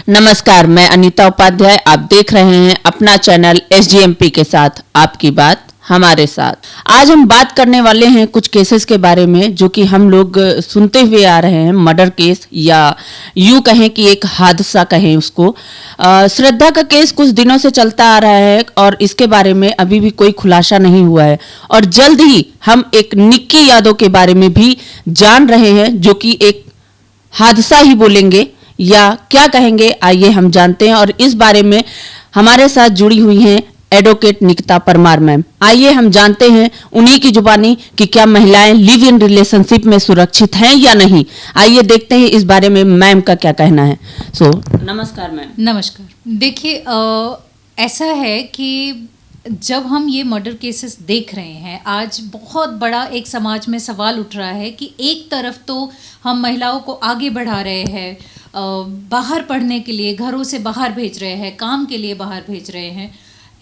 नमस्कार, मैं अनीता उपाध्याय। आप देख रहे हैं अपना चैनल SGMP के साथ, आपकी बात हमारे साथ। आज हम बात करने वाले हैं कुछ केसेस के बारे में जो कि हम लोग सुनते हुए आ रहे हैं। मर्डर केस या यूं कहें कि एक हादसा कहें उसको। श्रद्धा का केस कुछ दिनों से चलता आ रहा है और इसके बारे में अभी भी कोई खुलासा नहीं हुआ है। और जल्द ही हम एक निक्की यादव के बारे में भी जान रहे हैं जो कि एक हादसा ही बोलेंगे या क्या कहेंगे, आइए हम जानते हैं। और इस बारे में हमारे साथ जुड़ी हुई हैं एडवोकेट निकिता परमार मैम। आइए हम जानते हैं उन्हीं की जुबानी कि क्या महिलाएं लिव इन रिलेशनशिप में सुरक्षित हैं या नहीं। आइए देखते हैं इस बारे में मैम का क्या कहना है। नमस्कार मैम। नमस्कार। देखिए, ऐसा है कि जब हम ये मर्डर केसेस देख रहे हैं, आज बहुत बड़ा एक समाज में सवाल उठ रहा है कि एक तरफ तो हम महिलाओं को आगे बढ़ा रहे हैं, बाहर पढ़ने के लिए घरों से बाहर भेज रहे हैं, काम के लिए बाहर भेज रहे हैं।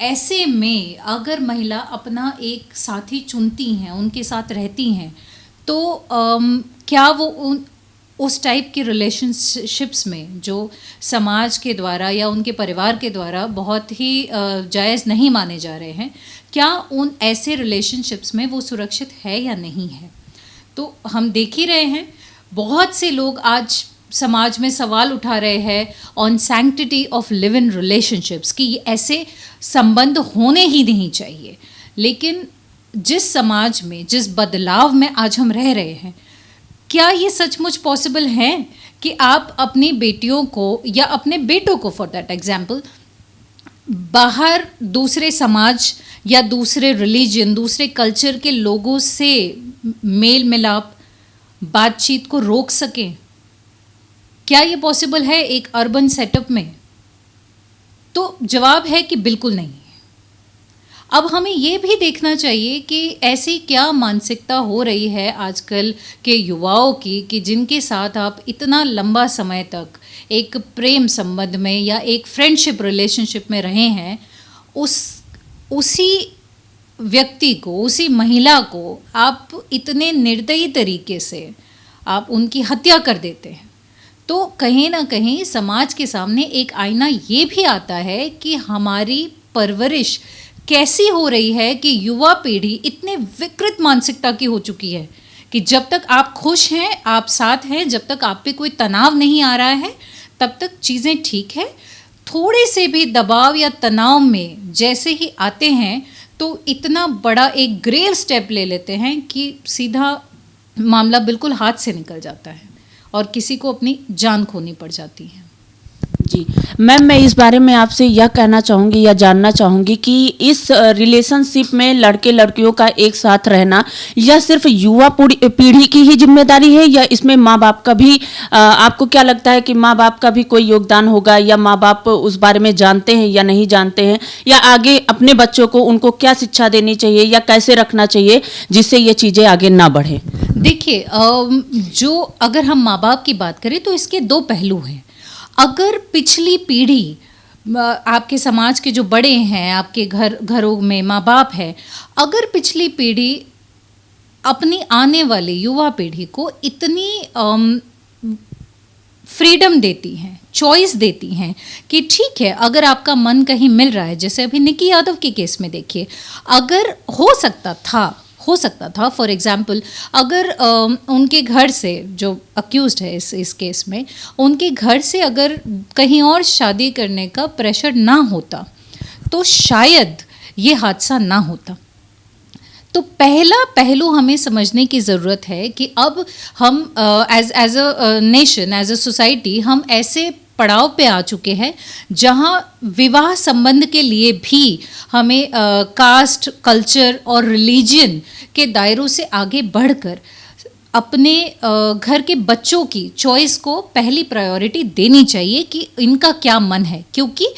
ऐसे में अगर महिला अपना एक साथी चुनती हैं, उनके साथ रहती हैं, तो क्या वो उस टाइप के रिलेशनशिप्स में जो समाज के द्वारा या उनके परिवार के द्वारा बहुत ही जायज़ नहीं माने जा रहे हैं, क्या उन ऐसे रिलेशनशिप्स में वो सुरक्षित है या नहीं है। तो हम देख ही रहे हैं, बहुत से लोग आज समाज में सवाल उठा रहे हैं on sanctity of live in relationships कि ऐसे संबंध होने ही नहीं चाहिए। लेकिन जिस समाज में, जिस बदलाव में आज हम रह रहे हैं, क्या ये सचमुच पॉसिबल है कि आप अपनी बेटियों को या अपने बेटों को फॉर दैट एग्जाम्पल बाहर दूसरे समाज या दूसरे रिलीजन, दूसरे कल्चर के लोगों से मेल मिलाप, बातचीत को रोक सकें? क्या ये पॉसिबल है एक अर्बन सेटअप में? तो जवाब है कि बिल्कुल नहीं। अब हमें ये भी देखना चाहिए कि ऐसी क्या मानसिकता हो रही है आजकल के युवाओं की कि जिनके साथ आप इतना लंबा समय तक एक प्रेम संबंध में या एक फ्रेंडशिप रिलेशनशिप में रहे हैं, उसी व्यक्ति को, उसी महिला को आप इतने निर्दयी तरीके से आप उनकी हत्या कर देते हैं। तो कहीं ना कहीं समाज के सामने एक आईना ये भी आता है कि हमारी परवरिश कैसी हो रही है कि युवा पीढ़ी इतने विकृत मानसिकता की हो चुकी है कि जब तक आप खुश हैं, आप साथ हैं, जब तक आप पे कोई तनाव नहीं आ रहा है, तब तक चीज़ें ठीक है। थोड़े से भी दबाव या तनाव में जैसे ही आते हैं तो इतना बड़ा एक ग्रेव स्टेप ले लेते हैं कि सीधा मामला बिल्कुल हाथ से निकल जाता है और किसी को अपनी जान खोनी पड़ जाती है। जी मैम, मैं इस बारे में आपसे यह कहना चाहूँगी या जानना चाहूँगी कि इस रिलेशनशिप में लड़के लड़कियों का एक साथ रहना यह सिर्फ युवा पीढ़ी की ही जिम्मेदारी है या इसमें माँ बाप का भी, आपको क्या लगता है कि माँ बाप का भी कोई योगदान होगा या माँ बाप उस बारे में जानते हैं या नहीं जानते हैं, या आगे अपने बच्चों को उनको क्या शिक्षा देनी चाहिए या कैसे रखना चाहिए जिससे ये चीज़ें आगे ना बढ़े? देखिए, जो अगर हम माँ बाप की बात करें तो इसके दो पहलू हैं। अगर पिछली पीढ़ी, आपके समाज के जो बड़े हैं, आपके घरों में माँ बाप है, अगर पिछली पीढ़ी अपनी आने वाली युवा पीढ़ी को इतनी फ्रीडम देती हैं, चॉइस देती हैं कि ठीक है, अगर आपका मन कहीं मिल रहा है, जैसे अभी निक्की यादव के केस में देखिए, अगर हो सकता था फॉर एग्जाम्पल, अगर उनके घर से, जो अक्यूज्ड है इस केस में, उनके घर से अगर कहीं और शादी करने का प्रेशर ना होता तो शायद ये हादसा ना होता। तो पहला पहलू हमें समझने की ज़रूरत है कि अब हम as a nation, as a society, हम ऐसे पड़ाव पे आ चुके हैं जहां विवाह संबंध के लिए भी हमें कास्ट, कल्चर और रिलीजन के दायरों से आगे बढ़कर अपने घर के बच्चों की चॉइस को पहली प्रायोरिटी देनी चाहिए कि इनका क्या मन है, क्योंकि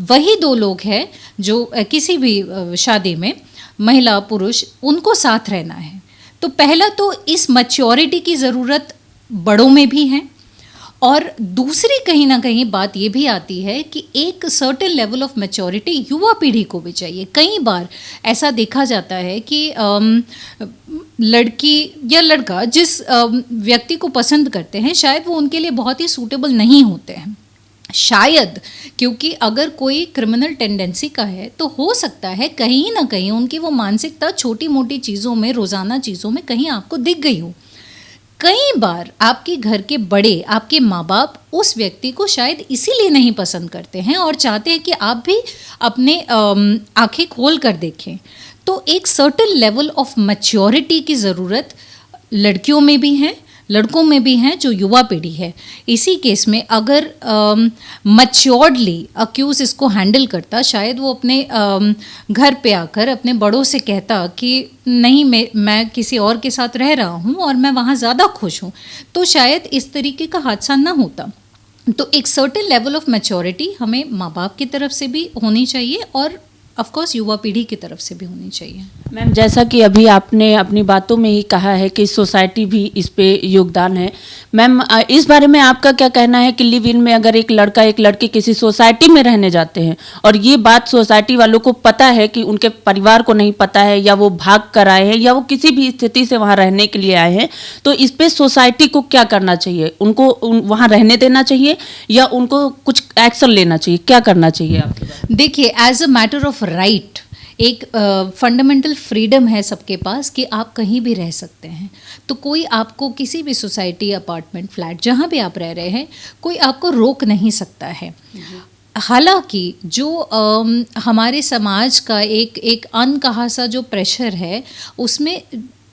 वही दो लोग हैं जो किसी भी शादी में, महिला पुरुष, उनको साथ रहना है। तो पहला तो इस मैच्योरिटी की ज़रूरत बड़ों में भी है, और दूसरी कहीं ना कहीं बात ये भी आती है कि एक सर्टेन लेवल ऑफ मैच्योरिटी युवा पीढ़ी को भी चाहिए। कई बार ऐसा देखा जाता है कि लड़की या लड़का जिस व्यक्ति को पसंद करते हैं, शायद वो उनके लिए बहुत ही सूटेबल नहीं होते हैं, शायद क्योंकि अगर कोई क्रिमिनल टेंडेंसी का है तो हो सकता है कहीं ना कहीं उनकी वो मानसिकता छोटी मोटी चीज़ों में, रोज़ाना चीज़ों में कहीं आपको दिख गई हो। कई बार आपके घर के बड़े, आपके माँ बाप उस व्यक्ति को शायद इसीलिए नहीं पसंद करते हैं और चाहते हैं कि आप भी अपने आंखें खोल कर देखें। तो एक सर्टेन लेवल ऑफ मैच्योरिटी की ज़रूरत लड़कियों में भी है, लड़कों में भी हैं, जो युवा पीढ़ी है। इसी केस में अगर मैच्योर्डली अक्यूज इसको हैंडल करता, शायद वो अपने घर पे आकर अपने बड़ों से कहता कि नहीं, मैं किसी और के साथ रह रहा हूँ और मैं वहाँ ज़्यादा खुश हूँ, तो शायद इस तरीके का हादसा ना होता। तो एक सर्टेन लेवल ऑफ मैच्योरिटी हमें माँ बाप की तरफ से भी होनी चाहिए और ऑफ कोर्स युवा पीढ़ी की तरफ से भी होनी चाहिए। मैम, जैसा कि अभी आपने अपनी बातों में ही कहा है कि सोसाइटी भी इस पे योगदान है, मैम इस बारे में आपका क्या कहना है कि लिव इन में अगर एक लड़का एक लड़की किसी सोसाइटी में रहने जाते हैं और ये बात सोसाइटी वालों को पता है कि उनके परिवार को नहीं पता है, या वो भाग कर आए हैं, या वो किसी भी स्थिति से वहाँ रहने के लिए आए हैं, तो इस पे सोसाइटी को क्या करना चाहिए? उनको वहाँ रहने देना चाहिए या उनको कुछ एक्शन लेना चाहिए? क्या करना चाहिए आपके बारे में? देखिए, as a matter of right एक फंडामेंटल फ्रीडम है सबके पास कि आप कहीं भी रह सकते हैं। तो कोई आपको किसी भी सोसाइटी, अपार्टमेंट, फ्लैट, जहाँ भी आप रह रहे हैं, कोई आपको रोक नहीं सकता है। हालांकि जो हमारे समाज का एक अनकहा सा जो प्रेशर है, उसमें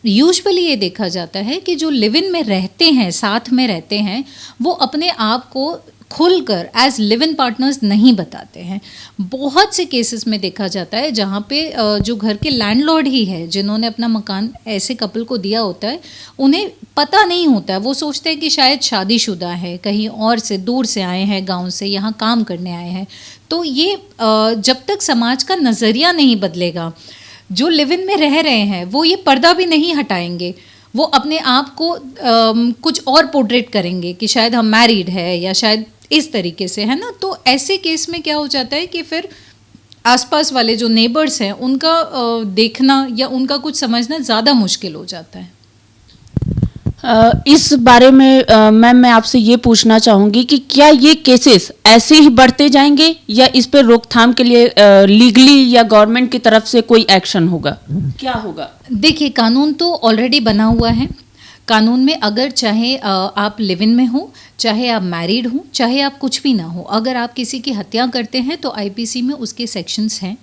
यूजुअली ये देखा जाता है कि जो लिव इन में रहते हैं, साथ में रहते हैं, वो अपने आप को खुलकर एज लिव इन पार्टनर्स नहीं बताते हैं। बहुत से केसेस में देखा जाता है जहाँ पे जो घर के लैंडलॉर्ड ही है, जिन्होंने अपना मकान ऐसे कपल को दिया होता है, उन्हें पता नहीं होता है। वो सोचते हैं कि शायद शादीशुदा है, कहीं और से दूर से आए हैं, गांव से यहाँ काम करने आए हैं। तो ये जब तक समाज का नज़रिया नहीं बदलेगा, जो लिव इन में रह रहे हैं वो ये पर्दा भी नहीं हटाएंगे। वो अपने आप को कुछ और पोर्ट्रेट करेंगे कि शायद हम मैरिड है या शायद इस तरीके से, है ना। तो ऐसे केस में क्या हो जाता है कि फिर आसपास वाले जो नेबर्स हैं उनका देखना या उनका कुछ समझना ज़्यादा मुश्किल हो जाता है। इस बारे में मैम मैं आपसे ये पूछना चाहूँगी कि क्या ये केसेस ऐसे ही बढ़ते जाएंगे या इस पर रोकथाम के लिए लीगली या गवर्नमेंट की तरफ से कोई एक्शन होगा? क्या होगा? देखिए, कानून तो ऑलरेडी बना हुआ है। कानून में अगर चाहे आप लिव इन में हो, चाहे आप मैरिड हो, चाहे आप कुछ भी ना हो, अगर आप किसी की हत्या करते हैं तो आईपीसी में उसके सेक्शंस हैं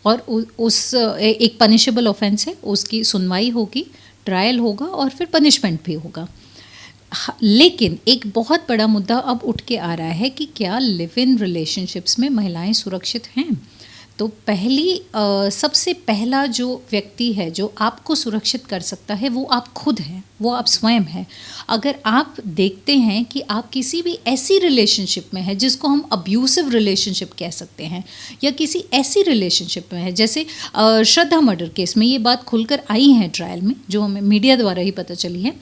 और उस एक पनिशेबल ऑफेंस है, उसकी सुनवाई होगी, ट्रायल होगा और फिर पनिशमेंट भी होगा। लेकिन एक बहुत बड़ा मुद्दा अब उठ के आ रहा है कि क्या लिव इन रिलेशनशिप्स में महिलाएं सुरक्षित हैं? तो सबसे पहला जो व्यक्ति है जो आपको सुरक्षित कर सकता है वो आप खुद हैं, वो आप स्वयं हैं। अगर आप देखते हैं कि आप किसी भी ऐसी रिलेशनशिप में हैं जिसको हम अब्यूसिव रिलेशनशिप कह सकते हैं, या किसी ऐसी रिलेशनशिप में है, जैसे श्रद्धा मर्डर केस में ये बात खुलकर आई है ट्रायल में, जो हमें मीडिया द्वारा ही पता चली है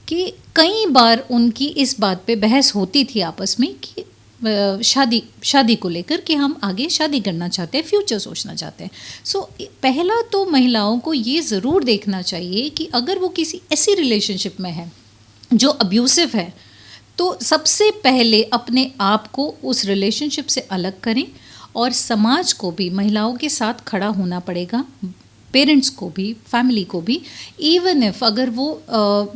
कि कई बार उनकी इस बात पे बहस होती थी आपस में कि शादी को लेकर कि हम आगे शादी करना चाहते हैं, फ्यूचर सोचना चाहते हैं। सो पहला तो महिलाओं को ये ज़रूर देखना चाहिए कि अगर वो किसी ऐसी रिलेशनशिप में है जो अब्यूसिव है, तो सबसे पहले अपने आप को उस रिलेशनशिप से अलग करें और समाज को भी महिलाओं के साथ खड़ा होना पड़ेगा, पेरेंट्स को भी, फैमिली को भी। इवन इफ अगर वो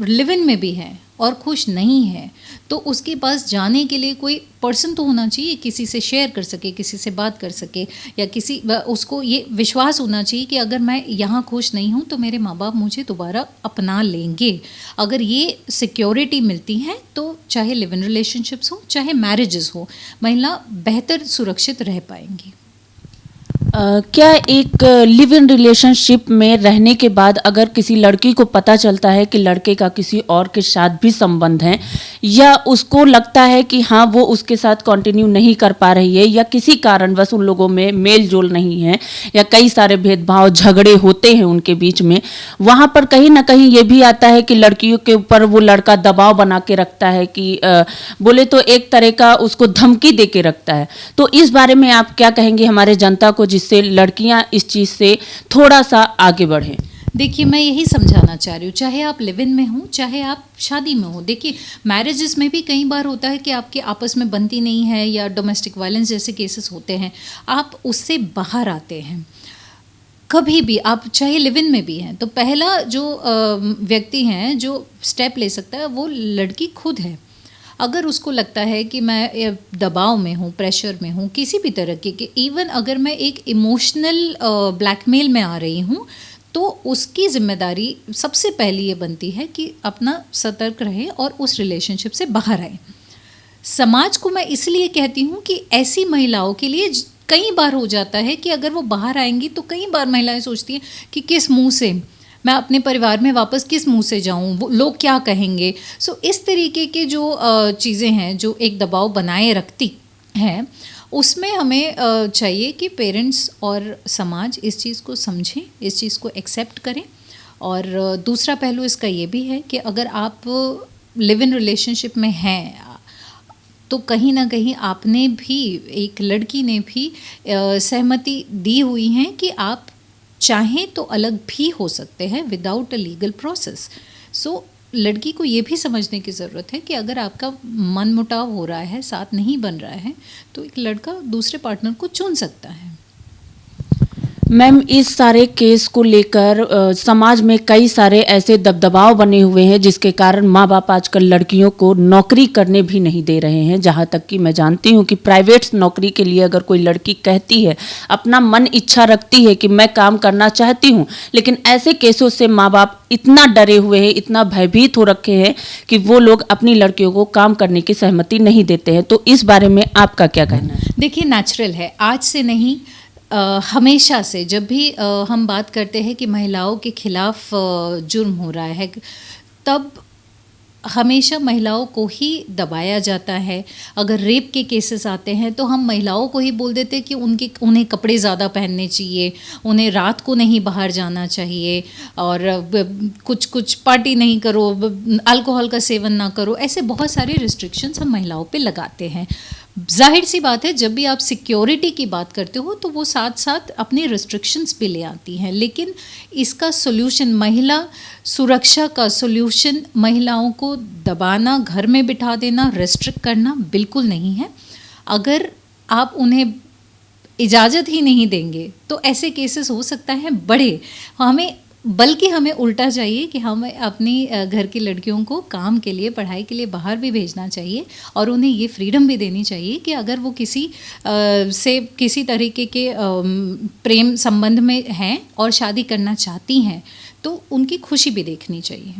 लिव इन में भी है और खुश नहीं है, तो उसके पास जाने के लिए कोई पर्सन तो होना चाहिए, किसी से शेयर कर सके, किसी से बात कर सके, या उसको ये विश्वास होना चाहिए कि अगर मैं यहाँ खुश नहीं हूँ तो मेरे माँ बाप मुझे दोबारा अपना लेंगे। अगर ये सिक्योरिटी मिलती है तो चाहे लिव इन रिलेशनशिप्स हो, चाहे मैरिजेस हो, महिला बेहतर सुरक्षित रह पाएंगी। क्या एक लिव इन रिलेशनशिप में रहने के बाद अगर किसी लड़की को पता चलता है कि लड़के का किसी और के साथ भी संबंध है, या उसको लगता है कि हाँ वो उसके साथ कंटिन्यू नहीं कर पा रही है, या किसी कारणवश उन लोगों में मेल जोल नहीं है, या कई सारे भेदभाव झगड़े होते हैं उनके बीच में, वहाँ पर कहीं ना कहीं ये भी आता है कि लड़कियों के ऊपर वो लड़का दबाव बना के रखता है कि बोले तो एक तरह का उसको धमकी दे के रखता है। तो इस बारे में आप क्या कहेंगे हमारे जनता को, जिससे लड़कियां इस चीज़ से थोड़ा सा आगे बढ़ें? देखिए, मैं यही समझाना चाह रही हूँ, चाहे आप लिव इन में हो, चाहे आप शादी में हो। देखिए, मैरिजेस में भी कई बार होता है कि आपके आपस में बनती नहीं है या डोमेस्टिक वायलेंस जैसे केसेस होते हैं, आप उससे बाहर आते हैं। कभी भी आप चाहे लिव इन में भी हैं, तो पहला जो व्यक्ति हैं जो स्टेप ले सकता है वो लड़की खुद है। अगर उसको लगता है कि मैं दबाव में हूँ, प्रेशर में हूँ, किसी भी तरह के इवन अगर मैं एक इमोशनल ब्लैकमेल में आ रही हूँ, तो उसकी जिम्मेदारी सबसे पहली ये बनती है कि अपना सतर्क रहे और उस रिलेशनशिप से बाहर आए। समाज को मैं इसलिए कहती हूँ कि ऐसी महिलाओं के लिए कई बार हो जाता है कि अगर वो बाहर आएंगी तो कई बार महिलाएं सोचती हैं कि किस मुंह से मैं अपने परिवार में वापस किस मुंह से जाऊं, वो लोग क्या कहेंगे। सो इस तरीके के जो चीज़ें हैं जो एक दबाव बनाए रखती हैं, उसमें हमें चाहिए कि पेरेंट्स और समाज इस चीज़ को समझें, इस चीज़ को एक्सेप्ट करें। और दूसरा पहलू इसका ये भी है कि अगर आप लिव इन रिलेशनशिप में हैं तो कहीं ना कहीं आपने भी, एक लड़की ने भी सहमति दी हुई है कि आप चाहें तो अलग भी हो सकते हैं विदाउट अ लीगल प्रोसेस। सो लड़की को ये भी समझने की ज़रूरत है कि अगर आपका मन मुटाव हो रहा है, साथ नहीं बन रहा है, तो एक लड़का दूसरे पार्टनर को चुन सकता है। मैम, इस सारे केस को लेकर समाज में कई सारे ऐसे दबदबाव बने हुए हैं जिसके कारण माँ बाप आजकल लड़कियों को नौकरी करने भी नहीं दे रहे हैं। जहाँ तक कि मैं जानती हूँ कि प्राइवेट नौकरी के लिए अगर कोई लड़की कहती है, अपना मन इच्छा रखती है कि मैं काम करना चाहती हूँ, लेकिन ऐसे केसों से माँ बाप इतना डरे हुए हैं, इतना भयभीत हो रखे हैं कि वो लोग अपनी लड़कियों को काम करने की सहमति नहीं देते हैं। तो इस बारे में आपका क्या कहना है? देखिए, नेचुरल है, आज से नहीं, हमेशा से जब भी हम बात करते हैं कि महिलाओं के खिलाफ जुर्म हो रहा है, तब हमेशा महिलाओं को ही दबाया जाता है। अगर रेप के केसेस आते हैं तो हम महिलाओं को ही बोल देते हैं कि उन्हें कपड़े ज़्यादा पहनने चाहिए, उन्हें रात को नहीं बाहर जाना चाहिए, और कुछ पार्टी नहीं करो, अल्कोहल का सेवन ना करो। ऐसे बहुत सारे रिस्ट्रिक्शंस हम महिलाओं पे लगाते हैं। जाहिर सी बात है, जब भी आप सिक्योरिटी की बात करते हो तो वो साथ साथ अपने रिस्ट्रिक्शंस भी ले आती हैं, लेकिन इसका सोल्यूशन, महिला सुरक्षा का सोल्यूशन महिलाओं को दबाना, घर में बिठा देना, रेस्ट्रिक्ट करना बिल्कुल नहीं है। अगर आप उन्हें इजाज़त ही नहीं देंगे तो ऐसे केसेस हो सकता है बढ़े। बल्कि हमें उल्टा चाहिए कि हमें अपनी घर की लड़कियों को काम के लिए, पढ़ाई के लिए बाहर भी भेजना चाहिए, और उन्हें ये फ्रीडम भी देनी चाहिए कि अगर वो किसी तरीके के प्रेम संबंध में हैं और शादी करना चाहती हैं तो उनकी खुशी भी देखनी चाहिए।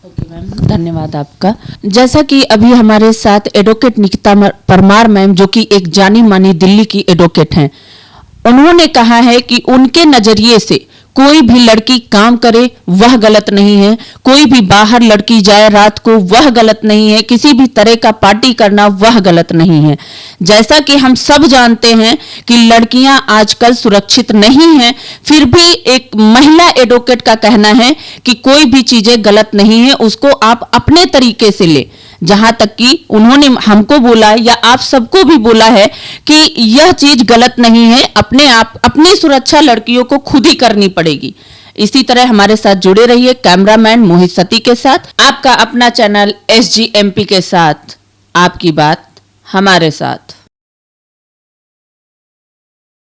ओके मैम, धन्यवाद आपका। जैसा कि अभी हमारे साथ एडवोकेट निकिता परमार मैम, जो कि एक जानी मानी दिल्ली की एडवोकेट हैं, उन्होंने कहा है कि उनके नजरिए से कोई भी लड़की काम करे वह गलत नहीं है, कोई भी बाहर लड़की जाए रात को वह गलत नहीं है, किसी भी तरह का पार्टी करना वह गलत नहीं है। जैसा कि हम सब जानते हैं कि लड़कियां आजकल सुरक्षित नहीं हैं, फिर भी एक महिला एडवोकेट का कहना है कि कोई भी चीजें गलत नहीं है, उसको आप अपने तरीके से ले। जहां तक कि उन्होंने हमको बोला या आप सबको भी बोला है कि यह चीज गलत नहीं है, अपनी सुरक्षा लड़कियों को खुद ही करनी पड़ेगी। इसी तरह हमारे साथ जुड़े रहिए कैमरामैन मोहित सती के साथ, आपका अपना चैनल SGMP के साथ, आपकी बात हमारे साथ।